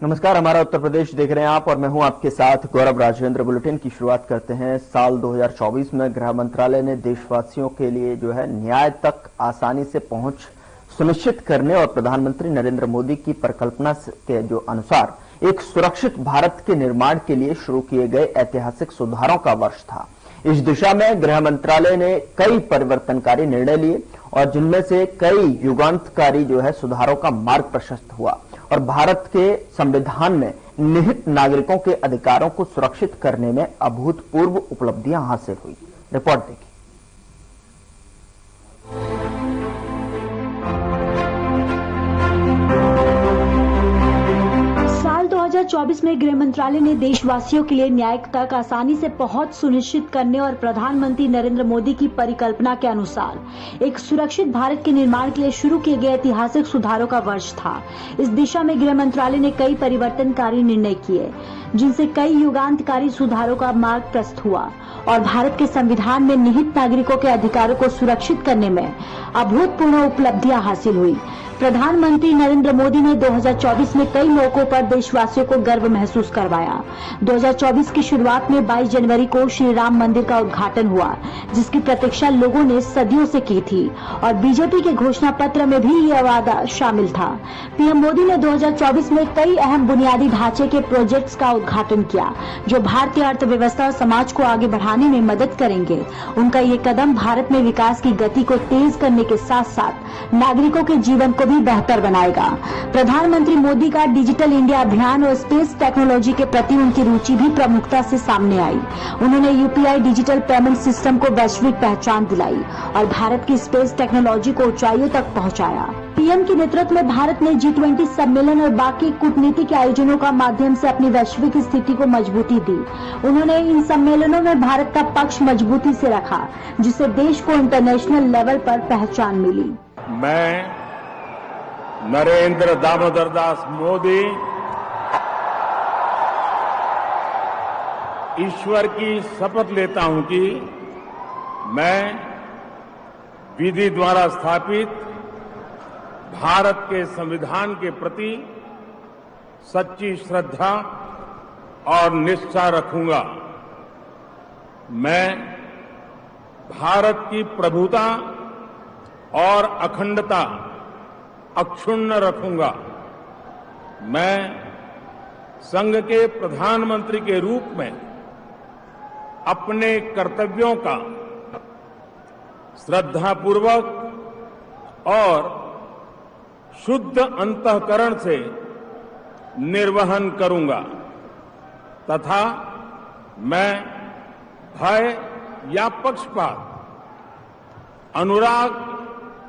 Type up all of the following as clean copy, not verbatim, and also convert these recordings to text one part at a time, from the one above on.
नमस्कार, हमारा उत्तर प्रदेश देख रहे हैं आप और मैं हूं आपके साथ गौरव राजेंद्र। बुलेटिन की शुरुआत करते हैं। साल 2024 में गृह मंत्रालय ने देशवासियों के लिए न्याय तक आसानी से पहुंच सुनिश्चित करने और प्रधानमंत्री नरेंद्र मोदी की परिकल्पना के अनुसार एक सुरक्षित भारत के निर्माण के लिए शुरू किए गए ऐतिहासिक सुधारों का वर्ष था। इस दिशा में गृह मंत्रालय ने कई परिवर्तनकारी निर्णय लिए और जिनमें से कई युगांतकारी सुधारों का मार्ग प्रशस्त हुआ और भारत के संविधान में निहित नागरिकों के अधिकारों को सुरक्षित करने में अभूतपूर्व उपलब्धियां हासिल हुई। रिपोर्ट देखिए। साल 2024 में गृह मंत्रालय ने देशवासियों के लिए न्याय तक आसानी से पहुंच सुनिश्चित करने और प्रधानमंत्री नरेंद्र मोदी की परिकल्पना के अनुसार एक सुरक्षित भारत के निर्माण के लिए शुरू किए गए ऐतिहासिक सुधारों का वर्ष था। इस दिशा में गृह मंत्रालय ने कई परिवर्तनकारी निर्णय किए, जिनसे कई युगांतकारी सुधारों का मार्ग प्रशस्त हुआ और भारत के संविधान में निहित नागरिकों के अधिकारों को सुरक्षित करने में अभूतपूर्व उपलब्धियां हासिल हुई। प्रधानमंत्री नरेंद्र मोदी ने 2024 में कई मौकों पर देशवासियों को गर्व महसूस करवाया। 2024 की शुरुआत में 22 जनवरी को श्री राम मंदिर का उद्घाटन हुआ, जिसकी प्रतीक्षा लोगों ने सदियों से की थी और बीजेपी के घोषणा पत्र में भी यह वादा शामिल था। पीएम मोदी ने 2024 में कई अहम बुनियादी ढांचे के प्रोजेक्ट्स का उद्घाटन किया, जो भारतीय अर्थव्यवस्था और समाज को आगे बढ़ाने में मदद करेंगे। उनका ये कदम भारत में विकास की गति को तेज करने के साथ साथ नागरिकों के जीवन को भी बेहतर बनाएगा। प्रधानमंत्री मोदी का डिजिटल इंडिया अभियान और स्पेस टेक्नोलॉजी के प्रति उनकी रुचि भी प्रमुखता से सामने आई। उन्होंने यूपीआई डिजिटल पेमेंट सिस्टम को वैश्विक पहचान दिलाई और भारत की स्पेस टेक्नोलॉजी को ऊंचाइयों तक पहुंचाया। पीएम के नेतृत्व में भारत ने G20 सम्मेलन और बाकी कूटनीतिक आयोजनों का माध्यम से अपनी वैश्विक स्थिति को मजबूती दी। उन्होंने इन सम्मेलनों में भारत का पक्ष मजबूती से रखा, जिससे देश को इंटरनेशनल लेवल पर पहचान मिली। मैं नरेंद्र दामोदर दास मोदी ईश्वर की शपथ लेता हूं कि मैं विधि द्वारा स्थापित भारत के संविधान के प्रति सच्ची श्रद्धा और निष्ठा रखूंगा। मैं भारत की प्रभुता और अखंडता अक्षुण्ण रखूंगा। मैं संघ के प्रधानमंत्री के रूप में अपने कर्तव्यों का श्रद्धापूर्वक और शुद्ध अंतःकरण से निर्वहन करूंगा तथा मैं भय या पक्षपात, अनुराग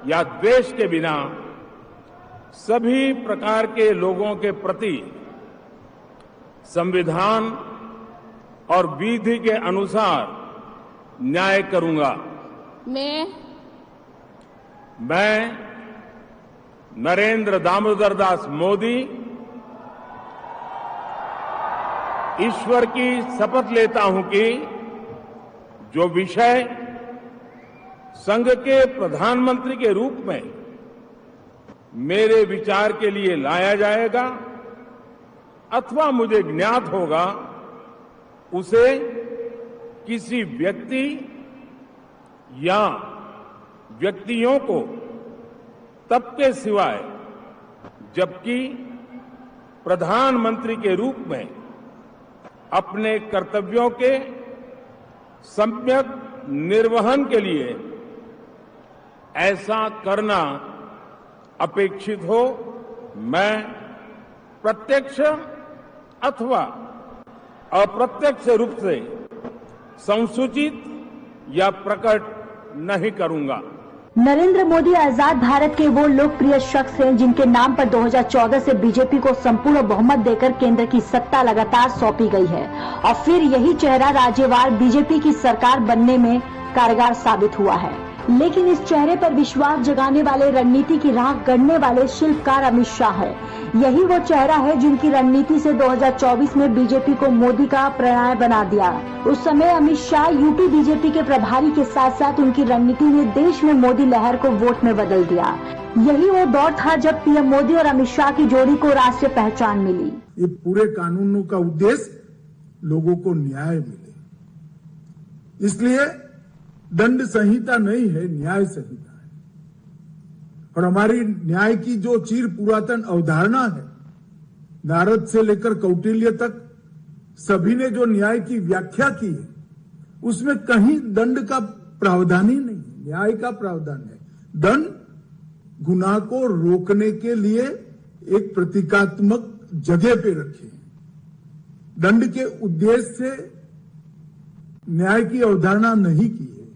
या द्वेष के बिना सभी प्रकार के लोगों के प्रति संविधान और विधि के अनुसार न्याय करूंगा। मैं नरेंद्र दामोदर दास मोदी ईश्वर की शपथ लेता हूं कि जो विषय संघ के प्रधानमंत्री के रूप में मेरे विचार के लिए लाया जाएगा अथवा मुझे ज्ञात होगा, उसे किसी व्यक्ति या व्यक्तियों को तब के सिवाय जबकि प्रधानमंत्री के रूप में अपने कर्तव्यों के सम्यक निर्वहन के लिए ऐसा करना अपेक्षित हो, मैं प्रत्यक्ष अथवा अप्रत्यक्ष रूप से संसूचित या प्रकट नहीं करूंगा। नरेंद्र मोदी आजाद भारत के वो लोकप्रिय शख्स हैं जिनके नाम पर 2014 से बीजेपी को संपूर्ण बहुमत देकर केंद्र की सत्ता लगातार सौंपी गई है और फिर यही चेहरा राज्यवार बीजेपी की सरकार बनने में कारगर साबित हुआ है। लेकिन इस चेहरे पर विश्वास जगाने वाले, रणनीति की राह गढ़ने वाले शिल्पकार अमित शाह है। यही वो चेहरा है जिनकी रणनीति से 2024 में बीजेपी को मोदी का प्रणय बना दिया। उस समय अमित शाह यूपी बीजेपी के प्रभारी के साथ साथ उनकी रणनीति ने देश में मोदी लहर को वोट में बदल दिया। यही वो दौर था जब पीएम मोदी और अमित शाह की जोड़ी को राष्ट्रीय पहचान मिली। ये पूरे कानूनों का उद्देश्य लोगों को न्याय मिले, इसलिए दंड संहिता नहीं है, न्याय संहिता है। और हमारी न्याय की जो चिर पुरातन अवधारणा है, नारद से लेकर कौटिल्य तक सभी ने जो न्याय की व्याख्या की है, उसमें कहीं दंड का प्रावधान ही नहीं, न्याय का प्रावधान है। दंड गुनाह को रोकने के लिए एक प्रतीकात्मक जगह पे रखे हैं। दंड के उद्देश्य से न्याय की अवधारणा नहीं की है,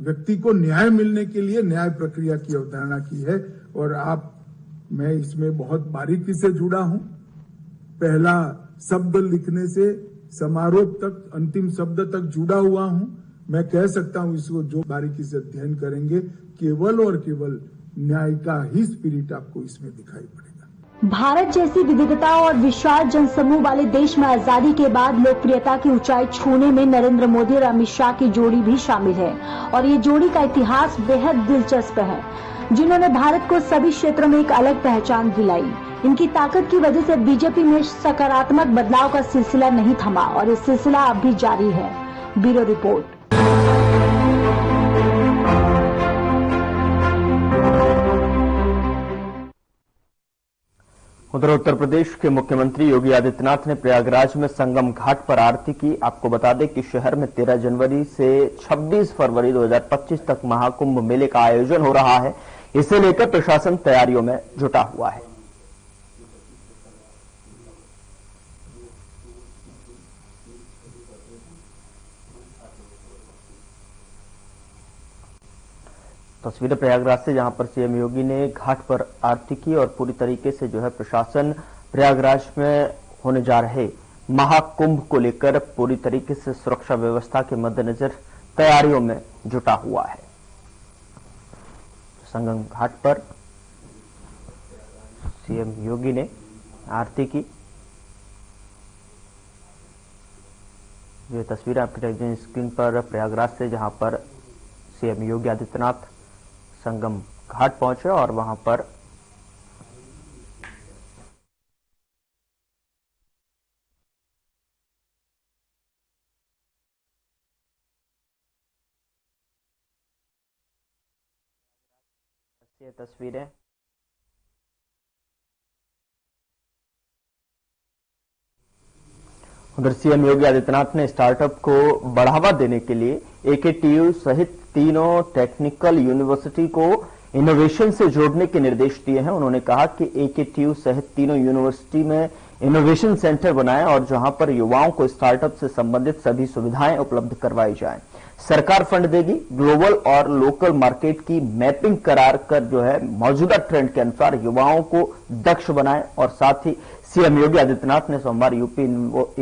व्यक्ति को न्याय मिलने के लिए न्याय प्रक्रिया की अवधारणा की है। और मैं इसमें बहुत बारीकी से जुड़ा हूं, पहला शब्द लिखने से समारोह तक, अंतिम शब्द तक जुड़ा हुआ हूं। मैं कह सकता हूं, इसको जो बारीकी से अध्ययन करेंगे, केवल और केवल न्याय का ही स्पिरिट आपको इसमें दिखाई पड़ेगा। भारत जैसी विविधता और विशाल जनसमूह वाले देश में आजादी के बाद लोकप्रियता की ऊंचाई छूने में नरेंद्र मोदी और अमित शाह की जोड़ी भी शामिल है। और ये जोड़ी का इतिहास बेहद दिलचस्प है, जिन्होंने भारत को सभी क्षेत्रों में एक अलग पहचान दिलाई। इनकी ताकत की वजह से बीजेपी में सकारात्मक बदलाव का सिलसिला नहीं थमा और ये सिलसिला अब भी जारी है। Bureau report. उधर उत्तर प्रदेश के मुख्यमंत्री योगी आदित्यनाथ ने प्रयागराज में संगम घाट पर आरती की। आपको बता दें कि शहर में 13 जनवरी से 26 फरवरी 2025 तक महाकुंभ मेले का आयोजन हो रहा है। इसे लेकर प्रशासन तैयारियों में जुटा हुआ है। तस्वीरें प्रयागराज से, जहां पर सीएम योगी ने घाट पर आरती की और पूरी तरीके से जो है प्रशासन प्रयागराज में होने जा रहे महाकुंभ को लेकर पूरी तरीके से सुरक्षा व्यवस्था के मद्देनजर तैयारियों में जुटा हुआ है। संगम घाट पर सीएम योगी ने आरती की। ये तस्वीरें आपकी स्क्रीन पर प्रयागराज से, जहां पर सीएम योगी आदित्यनाथ संगम घाट पहुंचे और वहां पर ये तस्वीरें उधर सीएम योगी आदित्यनाथ ने स्टार्टअप को बढ़ावा देने के लिए एकेटीयू सहित तीनों टेक्निकल यूनिवर्सिटी को इनोवेशन से जोड़ने के निर्देश दिए हैं। उन्होंने कहा कि एकेटीयू सहित तीनों यूनिवर्सिटी में इनोवेशन सेंटर बनाएं और जहां पर युवाओं को स्टार्टअप से संबंधित सभी सुविधाएं उपलब्ध करवाई जाएं। सरकार फंड देगी, ग्लोबल और लोकल मार्केट की मैपिंग करार कर जो है मौजूदा ट्रेंड के अनुसार युवाओं को दक्ष बनाएं। और साथ ही सीएम योगी आदित्यनाथ ने सोमवार यूपी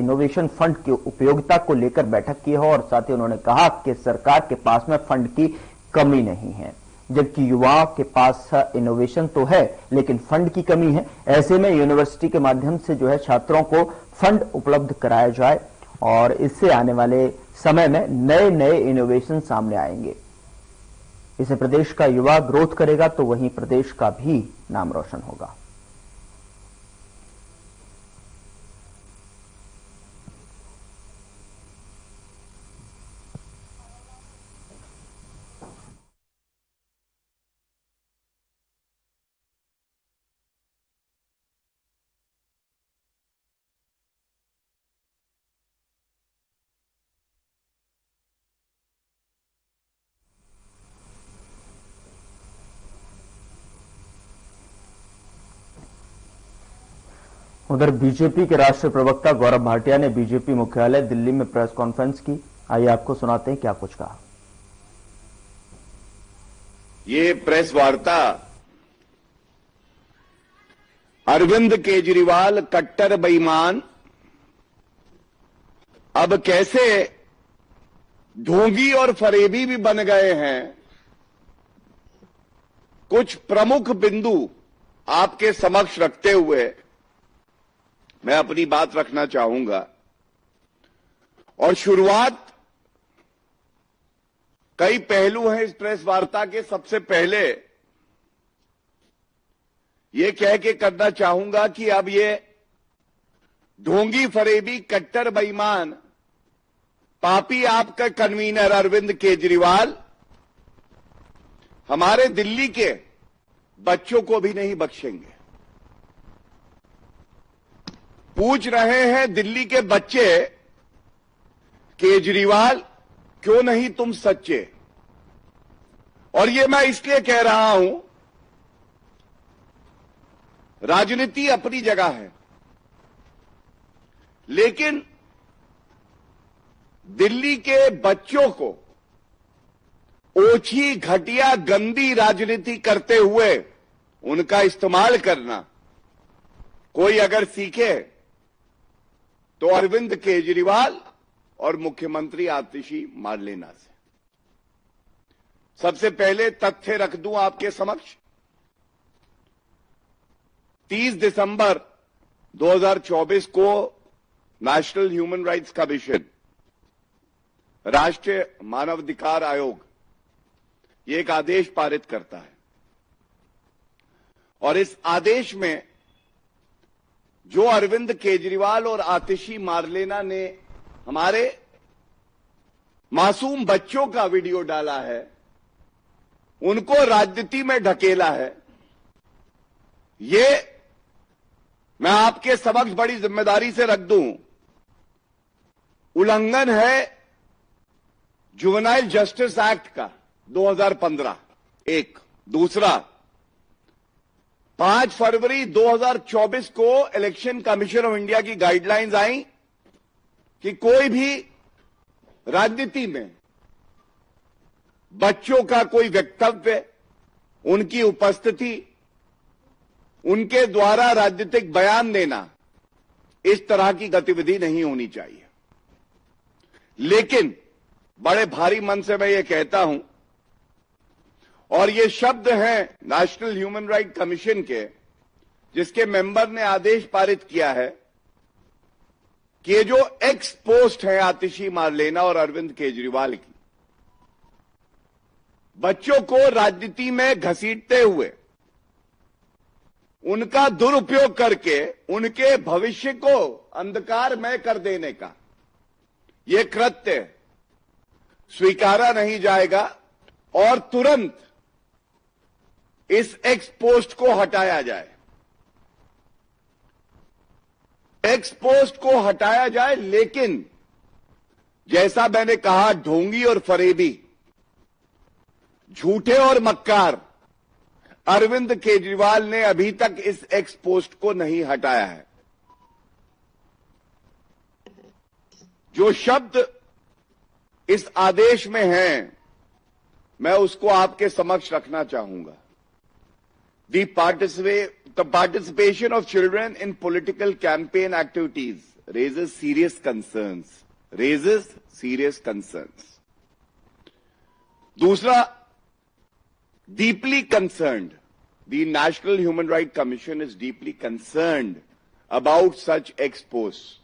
इनोवेशन फंड की उपयोगिता को लेकर बैठक की है और साथ ही उन्होंने कहा कि सरकार के पास में फंड की कमी नहीं है, जबकि युवाओं के पास इनोवेशन तो है लेकिन फंड की कमी है। ऐसे में यूनिवर्सिटी के माध्यम से जो है छात्रों को फंड उपलब्ध कराया जाए और इससे आने वाले समय में नए नए इनोवेशन सामने आएंगे। इससे प्रदेश का युवा ग्रोथ करेगा तो वहीं प्रदेश का भी नाम रोशन होगा। उधर बीजेपी के राष्ट्रीय प्रवक्ता गौरव भाटिया ने बीजेपी मुख्यालय दिल्ली में प्रेस कॉन्फ्रेंस की। आइए आपको सुनाते हैं क्या कुछ कहा। ये प्रेस वार्ता अरविंद केजरीवाल कट्टर बेईमान अब कैसे ढोंगी और फरेबी भी बन गए हैं, कुछ प्रमुख बिंदु आपके समक्ष रखते हुए मैं अपनी बात रखना चाहूंगा। और शुरुआत, कई पहलू हैं इस प्रेस वार्ता के। सबसे पहले ये कह के करना चाहूंगा कि अब ये ढोंगी फरेबी कट्टर बेईमान पापी आपका कन्वीनर अरविंद केजरीवाल हमारे दिल्ली के बच्चों को भी नहीं बख्शेंगे। पूछ रहे हैं दिल्ली के बच्चे, केजरीवाल क्यों नहीं तुम सच्चे? और ये मैं इसलिए कह रहा हूं, राजनीति अपनी जगह है, लेकिन दिल्ली के बच्चों को ओछी घटिया गंदी राजनीति करते हुए उनका इस्तेमाल करना कोई अगर सीखे तो अरविंद केजरीवाल और मुख्यमंत्री आतिशी मारलेना से। सबसे पहले तथ्य रख दूं आपके समक्ष। 30 दिसंबर 2024 को नेशनल ह्यूमन राइट्स कमीशन, राष्ट्रीय मानवाधिकार आयोग, ये एक आदेश पारित करता है और इस आदेश में जो अरविंद केजरीवाल और आतिशी मारलेना ने हमारे मासूम बच्चों का वीडियो डाला है, उनको राजनीति में ढकेला है, ये मैं आपके समक्ष बड़ी जिम्मेदारी से रख दूं, उल्लंघन है जुवेनाइल जस्टिस एक्ट का 2015। एक दूसरा, 5 फरवरी 2024 को इलेक्शन कमीशन ऑफ इंडिया की गाइडलाइंस आई कि कोई भी राजनीति में बच्चों का कोई वक्तव्य, उनकी उपस्थिति, उनके द्वारा राजनीतिक बयान देना, इस तरह की गतिविधि नहीं होनी चाहिए। लेकिन बड़े भारी मन से मैं ये कहता हूं, और ये शब्द हैं नेशनल ह्यूमन राइट कमीशन के, जिसके मेंबर ने आदेश पारित किया है कि ये जो एक्स पोस्ट है आतिशी मारलेना और अरविंद केजरीवाल की, बच्चों को राजनीति में घसीटते हुए उनका दुरुपयोग करके उनके भविष्य को अंधकारमय कर देने का यह कृत्य स्वीकारा नहीं जाएगा और तुरंत इस एक्स पोस्ट को हटाया जाए। एक्स पोस्ट को हटाया जाए, लेकिन जैसा मैंने कहा, ढोंगी और फरेबी, झूठे और मक्कार अरविंद केजरीवाल ने अभी तक इस एक्स पोस्ट को नहीं हटाया है। जो शब्द इस आदेश में हैं, मैं उसको आपके समक्ष रखना चाहूंगा। The participation of children in political campaign activities raises serious concerns. दूसरा, deeply concerned. The National Human Rights Commission is deeply concerned about such exposed.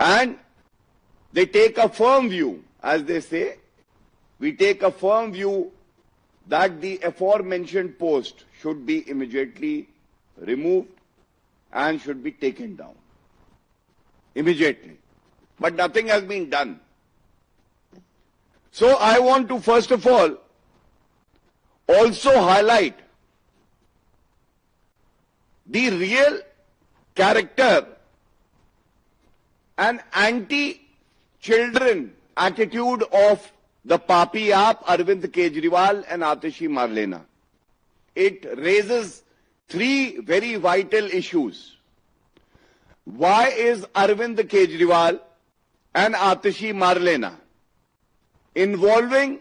And they take a firm view, as they say, we take a firm view that the aforementioned post should be immediately removed and should be taken down. Immediately. But nothing has been done. So I want to first of all also highlight the real character and anti-children attitude of the Papi Aap, Arvind Kejriwal and Atishi Marlena. It raises 3 very vital issues. Why is Arvind Kejriwal and Atishi Marlena involving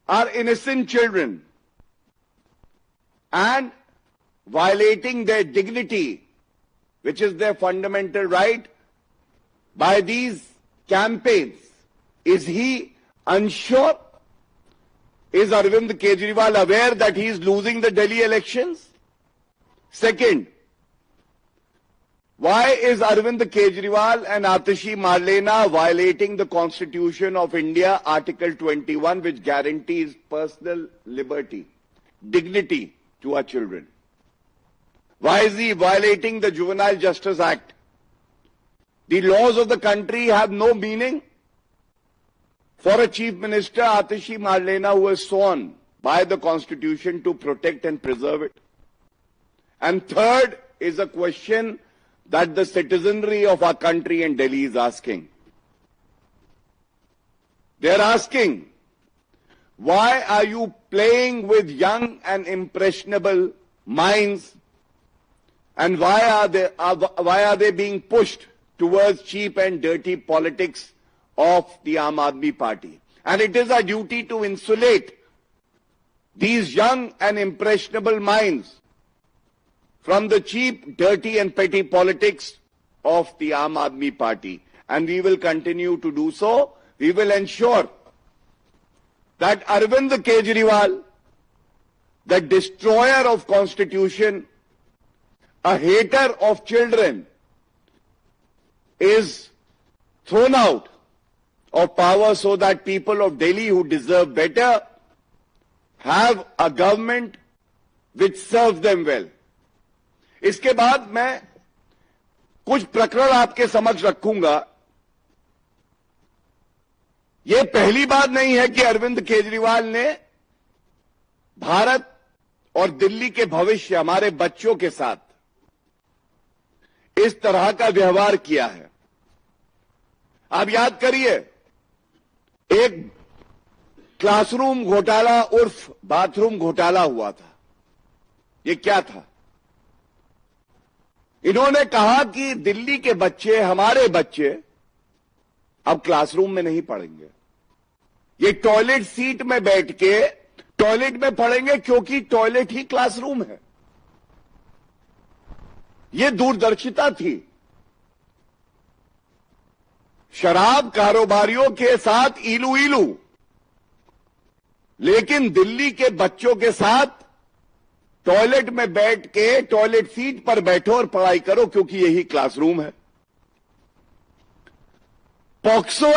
our innocent children and violating their dignity, which is their fundamental right, by these campaigns? Is he unsure? Is Arvind Kejriwal aware that he is losing the Delhi elections? Second, why is Arvind Kejriwal and Atishi Marlena violating the Constitution of India, Article 21, which guarantees personal liberty, dignity to our children? Why is he violating the Juvenile Justice Act? The laws of the country have no meaning for a Chief Minister, Atishi Marlena, who was sworn by the Constitution to protect and preserve it. And third is a question that the citizenry of our country in Delhi is asking. They're asking, why are you playing with young and impressionable minds, and why are they being pushed towards cheap and dirty politics of the Aam Aadmi Party? And it is our duty to insulate these young and impressionable minds from the cheap, dirty and petty politics of the Aam Aadmi Party. And we will continue to do so. We will ensure that Arvind Kejriwal, the destroyer of Constitution, a hater of children, is thrown out of power so that people of Delhi who deserve better have a government which serves them well. इसके बाद मैं कुछ प्रकरण आपके समक्ष रखूंगा. यह पहली बात नहीं है कि अरविंद केजरीवाल ने भारत और दिल्ली के भविष्य, हमारे बच्चों के साथ इस तरह का व्यवहार किया है. आप याद करिए, एक क्लासरूम घोटाला उर्फ बाथरूम घोटाला हुआ था. ये क्या था? इन्होंने कहा कि दिल्ली के बच्चे, हमारे बच्चे अब क्लासरूम में नहीं पढ़ेंगे, ये टॉयलेट सीट में बैठ के टॉयलेट में पढ़ेंगे, क्योंकि टॉयलेट ही क्लासरूम है. ये दूरदर्शिता थी. शराब कारोबारियों के साथ इलू इलू, लेकिन दिल्ली के बच्चों के साथ टॉयलेट में बैठ के टॉयलेट सीट पर बैठो और पढ़ाई करो, क्योंकि यही क्लासरूम है. पॉक्सो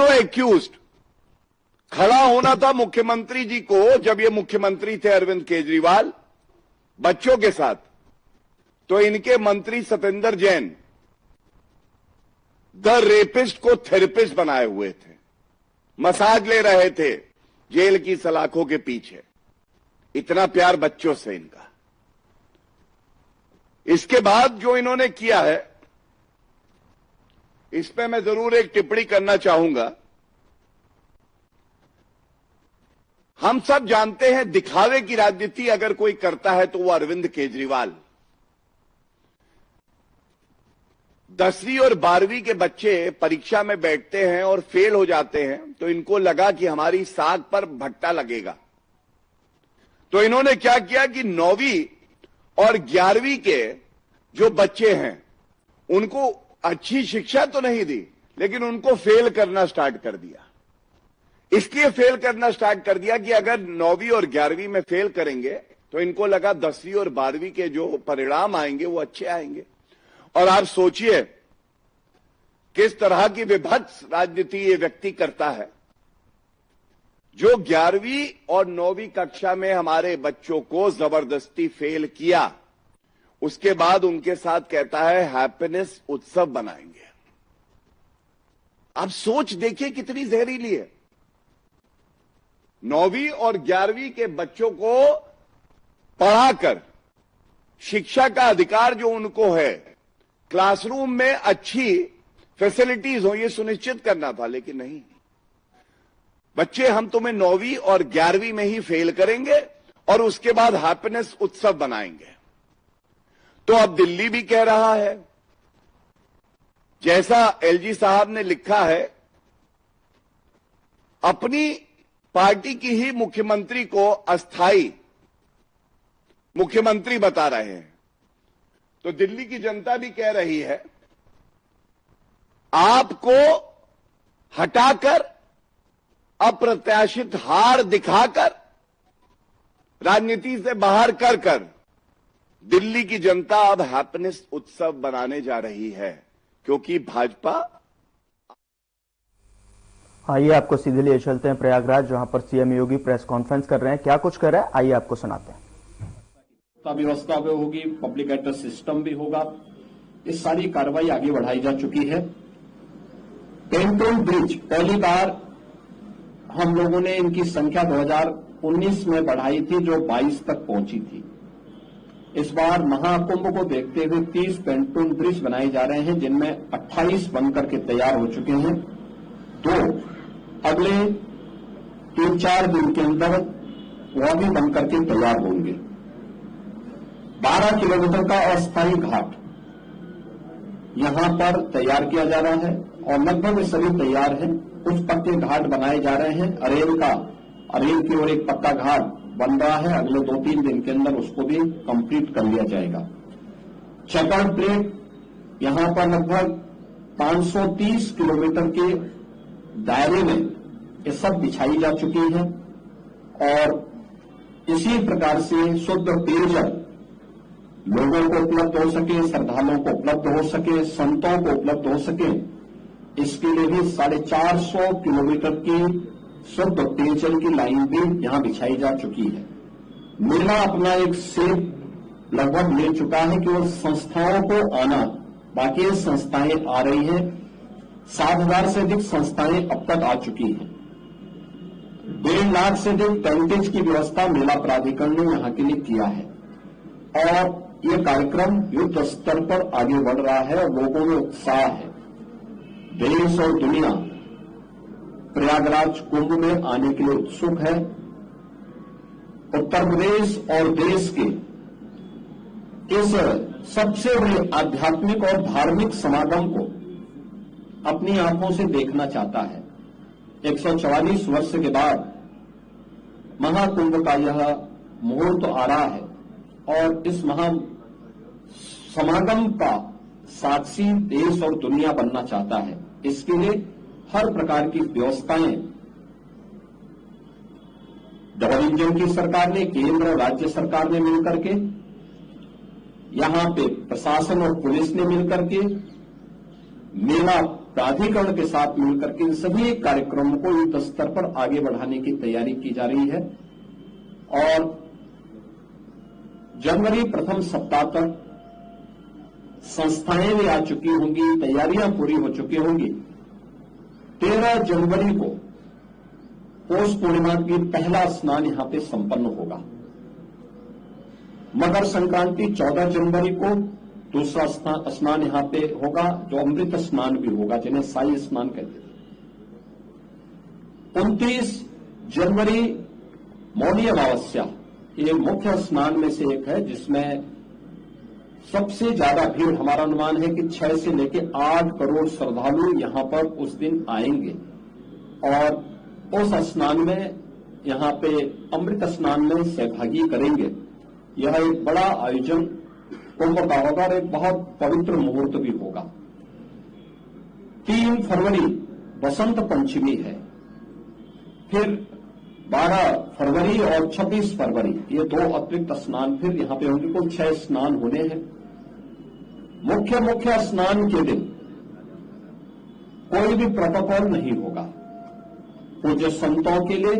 एक्यूज्ड खड़ा होना था मुख्यमंत्री जी को, जब ये मुख्यमंत्री थे अरविंद केजरीवाल, बच्चों के साथ. तो इनके मंत्री सत्येंद्र जैन द रेपिस्ट को थेरेपिस्ट बनाए हुए थे, मसाज ले रहे थे जेल की सलाखों के पीछे. इतना प्यार बच्चों से इनका. इसके बाद जो इन्होंने किया है, इस पे मैं जरूर एक टिप्पणी करना चाहूंगा. हम सब जानते हैं, दिखावे की राजनीति अगर कोई करता है तो वो अरविंद केजरीवाल. 10वीं और 12वीं के बच्चे परीक्षा में बैठते हैं और फेल हो जाते हैं, तो इनको लगा कि हमारी साग पर भट्टा लगेगा. तो इन्होंने क्या किया कि 9वीं और 11वीं के जो बच्चे हैं उनको अच्छी शिक्षा तो नहीं दी, लेकिन उनको फेल करना स्टार्ट कर दिया. इसलिए फेल करना स्टार्ट कर दिया कि अगर 9वीं और 11वीं में फेल करेंगे तो इनको लगा 10वीं और 12वीं के जो परिणाम आएंगे वो अच्छे आएंगे. और आप सोचिए किस तरह की विभत्स राजनीति ये व्यक्ति करता है, जो 11वीं और 9वीं कक्षा में हमारे बच्चों को जबरदस्ती फेल किया, उसके बाद उनके साथ कहता है हैप्पीनेस उत्सव बनाएंगे. आप सोच देखिए कितनी जहरीली है. 9वीं और 11वीं के बच्चों को पढ़ाकर शिक्षा का अधिकार जो उनको है, क्लासरूम में अच्छी फैसिलिटीज हो, ये सुनिश्चित करना था. लेकिन नहीं, बच्चे हम तुम्हें 9वीं और 11वीं में ही फेल करेंगे और उसके बाद हैप्पीनेस उत्सव बनाएंगे. तो अब दिल्ली भी कह रहा है, जैसा एलजी साहब ने लिखा है, अपनी पार्टी की ही मुख्यमंत्री को अस्थाई मुख्यमंत्री बता रहे हैं. तो दिल्ली की जनता भी कह रही है, आपको हटाकर, अप्रत्याशित हार दिखाकर, राजनीति से बाहर कर दिल्ली की जनता अब हैप्पीनेस उत्सव बनाने जा रही है, क्योंकि भाजपा आइए आपको सीधे लिए चलते हैं प्रयागराज, जहां पर सीएम योगी प्रेस कॉन्फ्रेंस कर रहे हैं। क्या कुछ कर रहे हैं, आइए आपको सुनाते हैं। व्यवस्था भी होगी, पब्लिक एड्रेस सिस्टम भी होगा। ये सारी कार्रवाई आगे बढ़ाई जा चुकी है। पेंटोन ब्रिज पहली बार हम लोगों ने इनकी संख्या 2019 में बढ़ाई थी, जो 22 तक पहुंची थी। इस बार महाकुंभ को देखते हुए 30 पेंटोन ब्रिज बनाए जा रहे हैं, जिनमें 28 बनकर के तैयार हो चुके हैं। 2 अगले 3-4 दिन के अंदर वह भी बनकर के तैयार होंगे। 12 किलोमीटर का अस्थायी घाट यहां पर तैयार किया जा रहा है और लगभग वे सभी तैयार हैं। कुछ पक्के घाट बनाए जा रहे हैं। अरेल की ओर एक पक्का घाट बन रहा है, अगले 2-3 दिन के अंदर उसको भी कंप्लीट कर लिया जाएगा। चेकर्ड प्लेट यहां पर लगभग 530 किलोमीटर के दायरे में ये सब बिछाई जा चुकी है और इसी प्रकार से शुद्ध पेयजल लोगों को उपलब्ध हो सके, श्रद्धालुओं को उपलब्ध हो सके, संतों को उपलब्ध हो सके, इसके लिए भी 450 किलोमीटर की शुद्ध पेयजल की लाइन भी यहां बिछाई जा चुकी है। मेला अपना एक सेप लगभग ले चुका है कि वो संस्थाओं को आना, बाकी संस्थाएं आ रही हैं। 7,000 से अधिक संस्थाएं अब तक आ चुकी हैं। 1.5 लाख से अधिक टेंटेज की व्यवस्था मेला प्राधिकरण ने यहां के लिए किया है और ये कार्यक्रम युद्ध स्तर पर आगे बढ़ रहा है और लोगों में उत्साह है। देश और दुनिया प्रयागराज कुंभ में आने के लिए उत्सुक है। उत्तर प्रदेश और देश के इस सबसे बड़े आध्यात्मिक और धार्मिक समागम को अपनी आंखों से देखना चाहता है। 144 वर्ष के बाद महाकुंभ का यह मुहूर्त आ रहा है और इस समागम का साक्षी देश और दुनिया बनना चाहता है। इसके लिए हर प्रकार की व्यवस्थाएं डबल इंजन की सरकार ने, केंद्र और राज्य सरकार ने मिलकर के, यहां पे प्रशासन और पुलिस ने मिलकर के, मेला प्राधिकरण के साथ मिलकर के इन सभी कार्यक्रमों को युद्ध स्तर पर आगे बढ़ाने की तैयारी की जा रही है और जनवरी प्रथम सप्ताह तक संस्थाएं भी आ चुकी होंगी, तैयारियां पूरी हो चुकी होंगी। 13 जनवरी को पौष पूर्णिमा की पहला स्नान यहां पे संपन्न होगा। मकर संक्रांति 14 जनवरी को दूसरा स्नान यहां पे होगा, जो अमृत स्नान भी होगा, जिन्हें साई स्नान कहते हैं। 29 जनवरी मौनी अमावस्या, ये मुख्य स्नान में से एक है, जिसमें सबसे ज्यादा भीड़, हमारा अनुमान है कि 6 से लेकर 8 करोड़ श्रद्धालु यहां पर उस दिन आएंगे और उस स्नान में, यहां पे अमृत स्नान में सहभागी करेंगे। यह एक बड़ा आयोजन कुंभ का होगा और एक बहुत पवित्र मुहूर्त भी होगा। 3 फरवरी बसंत पंचमी है, फिर 12 फरवरी और 26 फरवरी ये 2 अतिरिक्त स्नान फिर यहां पे होंगे। कुल 6 स्नान होने हैं। मुख्य स्नान के दिन कोई भी प्रोटोकॉल नहीं होगा। पूज्य संतों के लिए,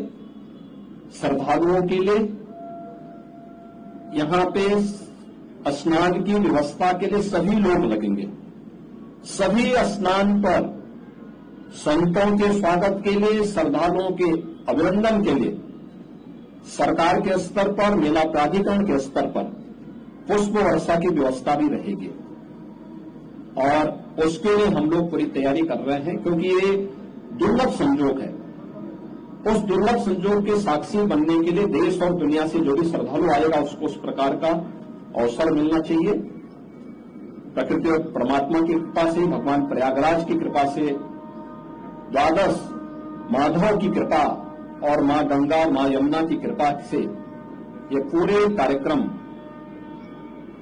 श्रद्धालुओं के लिए यहां पे स्नान की व्यवस्था के लिए सभी लोग लगेंगे। सभी स्नान पर संतों के स्वागत के लिए, श्रद्धालुओं के अभिनंदन के लिए सरकार के स्तर पर, मेला प्राधिकरण के स्तर पर पुष्प वर्षा की व्यवस्था भी रहेगी और उसके लिए हम लोग पूरी तैयारी कर रहे हैं, क्योंकि ये दुर्लभ संजोग है। उस दुर्लभ संजोग के साक्षी बनने के लिए देश और दुनिया से जो भी श्रद्धालु आएगा उसको उस प्रकार का अवसर मिलना चाहिए। प्रकृति और परमात्मा की कृपा से, भगवान प्रयागराज की कृपा से, द्वादश माधव की कृपा और मां गंगा, मां यमुना की कृपा से ये पूरे कार्यक्रम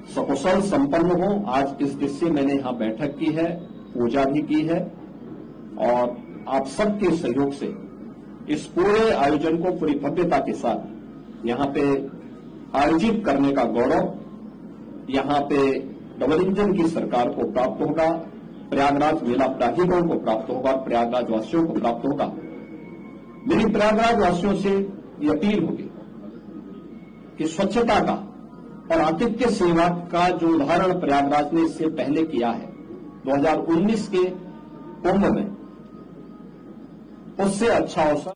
सकुशल संपन्न हो। आज इस दृश्य मैंने यहां बैठक की है, पूजा भी की है और आप सबके सहयोग से इस पूरे आयोजन को पूरी भव्यता के साथ यहां पे आयोजित करने का गौरव यहां पे डबल इंजन की सरकार को प्राप्त होगा, प्रयागराज मेला प्राधिकरण को प्राप्त होगा, प्रयागराज वासियों को प्राप्त होगा। मेरी प्रयागराज वासियों से ये अपील होगी कि स्वच्छता का और आतिथ्य सेवा का जो उदाहरण प्रयागराज ने इससे पहले किया है 2019 के कुंभ में, उससे अच्छा अवसर।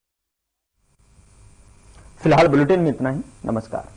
फिलहाल बुलेटिन में इतना ही। नमस्कार।